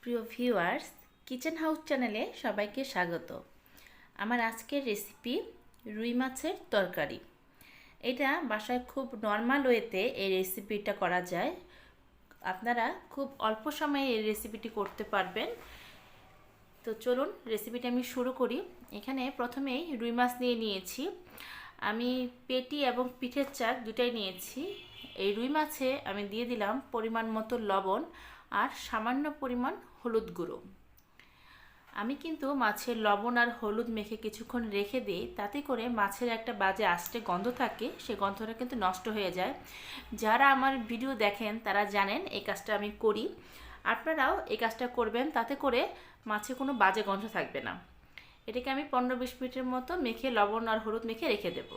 প্রিয় viewers, kitchen house চ্যানেলে সবাইকে স্বাগত। আমার আজকের রেসিপি রুই মাছের তরকারি। এটা বাসায় খুব নর্মাল ওয়েতে এই রেসিপিটা করা যায়। আপনারা খুব অল্প সময়ে এই রেসিপিটি করতে পারবেন। তো চলুন রেসিপিটা আমি শুরু করি। এখানে প্রথমেই রুই মাছ নিয়ে নিয়েছি। আমি পেটি এবং পিঠের চাক দুটাই নিয়েছি। এই রুই মাছে আমি দিয়ে দিলাম পরিমাণ মতো লবণ আর সামান্য পরিমাণ হলুদ গুঁড়ো। আমি কিন্তু মাছের লবণ আর হলুদ মেখে কিছুক্ষণ রেখে দিই, তাতে করে মাছের একটা বাজে আষ্টে গন্ধ থাকে, সে গন্ধটা কিন্তু নষ্ট হয়ে যায়। যারা আমার ভিডিও দেখেন তারা জানেন এই কাজটা আমি করি। আপনারাও এই কাজটা করবেন, তাতে করে মাছে কোনো বাজে গন্ধ থাকবে না। এটাকে আমি 15-20 মিনিটের মতো মেখে লবণ আর হলুদ মেখে রেখে দেব।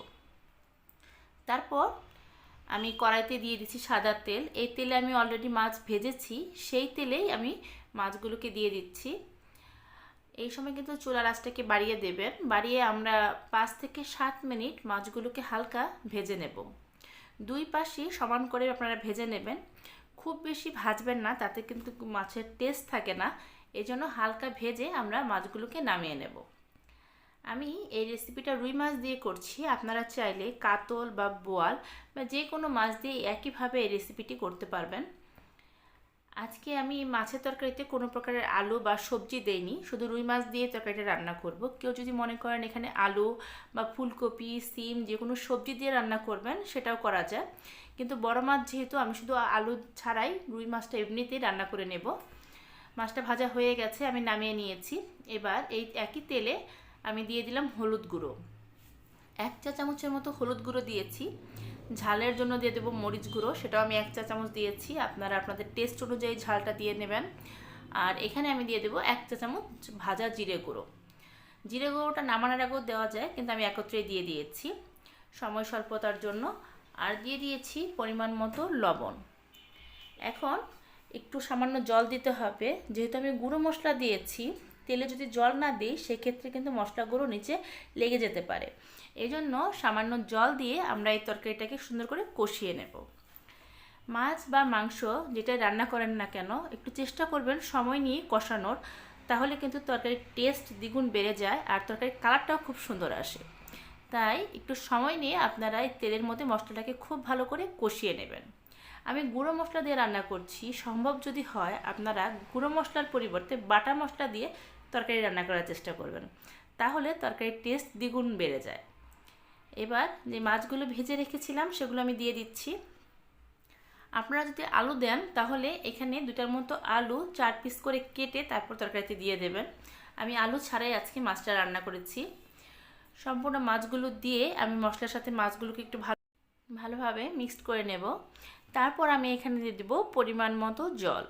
তারপর আমি কড়াইতে দিয়ে দিচ্ছি সাদা তেল। এই তেলে আমি অলরেডি মাছ ভেজেছি, সেই তেলেই আমি মাছগুলোকে দিয়ে দিচ্ছি। এই সময় কিন্তু চুলার আঁচটাকে বাড়িয়ে দেবেন। বাড়িয়ে আমরা 5 থেকে 7 মিনিট মাছগুলোকে হালকা ভেজে নেব। দুই পাশই সমান করে আপনারা ভেজে নেবেন। খুব বেশি ভাজবেন না, তাতে কিন্তু মাছের টেস্ট থাকে না। এই জন্য হালকা ভেজে আমরা মাছগুলোকে নামিয়ে নেব। আমি এই রেসিপিটা রুই মাছ দিয়ে করছি। আপনারা চাইলে কাতল বা বোয়াল বা যে কোনো মাছ দিয়ে একইভাবে এই রেসিপিটি করতে পারবেন। আজকে আমি মাছের তরকারিতে কোনো প্রকারের আলু বা সবজি দেইনি, শুধু রুই মাছ দিয়ে তরকারিটা রান্না করব। কেউ যদি মনে করেন এখানে আলু বা ফুলকপি, সিম যে কোনো সবজি দিয়ে রান্না করবেন, সেটাও করা যায়। কিন্তু বড় মাছ যেহেতু, আমি শুধু আলু ছাড়াই রুই মাছটা এমনিতেই রান্না করে নেব। মাছটা ভাজা হয়ে গেছে, আমি নামিয়ে নিয়েছি। এবার এই একই তেলে আমি দিয়ে দিলাম হলুদ গুঁড়ো। 1 চা চামচের মতো হলুদ গুঁড়ো দিয়েছি। ঝালের জন্য দিয়ে দেবো মরিচ গুঁড়ো, সেটাও আমি 1 চা চামচ দিয়েছি। আপনারা আপনাদের টেস্ট অনুযায়ী ঝালটা দিয়ে নেবেন। আর এখানে আমি দিয়ে দেবো 1 চা চামচ ভাজা জিরে গুঁড়ো। জিরে গুঁড়োটা নামানোর আগেও দেওয়া যায়, কিন্তু আমি একত্রেই দিয়ে দিয়েছি সময় স্বল্পতার জন্য। আর দিয়ে দিয়েছি পরিমাণ মতো লবণ। এখন একটু সামান্য জল দিতে হবে, যেহেতু আমি গুঁড়ো মশলা দিয়েছি। তেলে যদি জল না দিই, সেক্ষেত্রে কিন্তু মশলাগুলো নিচে লেগে যেতে পারে। এই জন্য সামান্য জল দিয়ে আমরা এই তরকারিটাকে সুন্দর করে কষিয়ে নেব। মাছ বা মাংস যেটা রান্না করেন না কেন, একটু চেষ্টা করবেন সময় নিয়ে কষানোর, তাহলে কিন্তু তরকারির টেস্ট দ্বিগুণ বেড়ে যায় আর তরকারির কালারটাও খুব সুন্দর আসে। তাই একটু সময় নিয়ে আপনারা এই তেলের মধ্যে মশলাটাকে খুব ভালো করে কষিয়ে নেবেন। আমি গুঁড়ো মশলা দিয়ে রান্না করছি। সম্ভব যদি হয়, আপনারা গুঁড়ো মশলার পরিবর্তে বাটা মশলা দিয়ে তরকারি রান্না করার চেষ্টা করবেন, তাহলে তরকারির টেস্ট দ্বিগুণ বেড়ে যায়। এবার যে মাছগুলো ভেজে রেখেছিলাম সেগুলো আমি দিয়ে দিচ্ছি। আপনারা যদি আলু দেন, তাহলে এখানে 2টার মতো আলু 4 পিস করে কেটে তারপর তরকারিতে দিয়ে দেবেন। আমি আলু ছাড়াই আজকে মাছটা রান্না করেছি। সম্পূর্ণ মাছগুলো দিয়ে আমি মশলার সাথে মাছগুলোকে একটু ভালোভাবে মিক্সড করে নেব। তারপর আমি এখানে দিয়ে দেবো পরিমাণ মতো জল।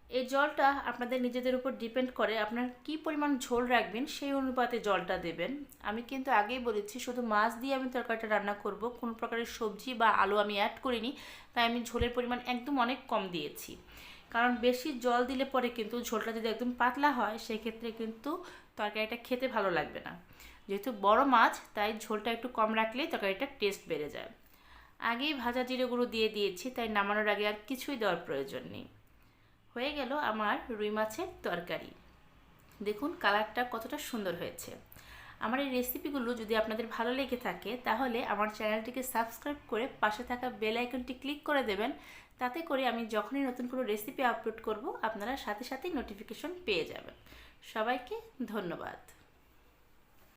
এই জলটা আপনাদের নিজেদের উপর ডিপেন্ড করে, আপনার কি পরিমাণ ঝোল রাখবেন সেই অনুপাতে জলটা দেবেন। আমি কিন্তু আগেই বলেছি শুধু মাছ দিয়ে আমি তরকারিটা রান্না করব, কোনো প্রকারের সবজি বা আলু আমি অ্যাড করিনি। তাই আমি ঝোলের পরিমাণ একদম অনেক কম দিয়েছি। কারণ বেশি জল দিলে পরে কিন্তু ঝোলটা যদি একদম পাতলা হয়, সেক্ষেত্রে কিন্তু তরকারিটা খেতে ভালো লাগবে না। যেহেতু বড় মাছ, তাই ঝোলটা একটু কম রাখলেই তরকারিটার টেস্ট বেড়ে যায়। আগেই ভাজা জিরে গুঁড়ো দিয়ে দিয়েছি, তাই নামানোর আগে আর কিছুই দেওয়ার প্রয়োজন নেই। হয়ে গেল আমার রুই মাছের তরকারি। দেখুন কালারটা কতটা সুন্দর হয়েছে। আমার এই রেসিপিগুলো যদি আপনাদের ভালো লেগে থাকে, তাহলে আমার চ্যানেলটিকে সাবস্ক্রাইব করে পাশে থাকা বেল আইকনটি ক্লিক করে দেবেন। তাতে করে আমি যখনই নতুন কোনো রেসিপি আপলোড করব, আপনারা সাথে সাথেই নোটিফিকেশন পেয়ে যাবেন। সবাইকে ধন্যবাদ।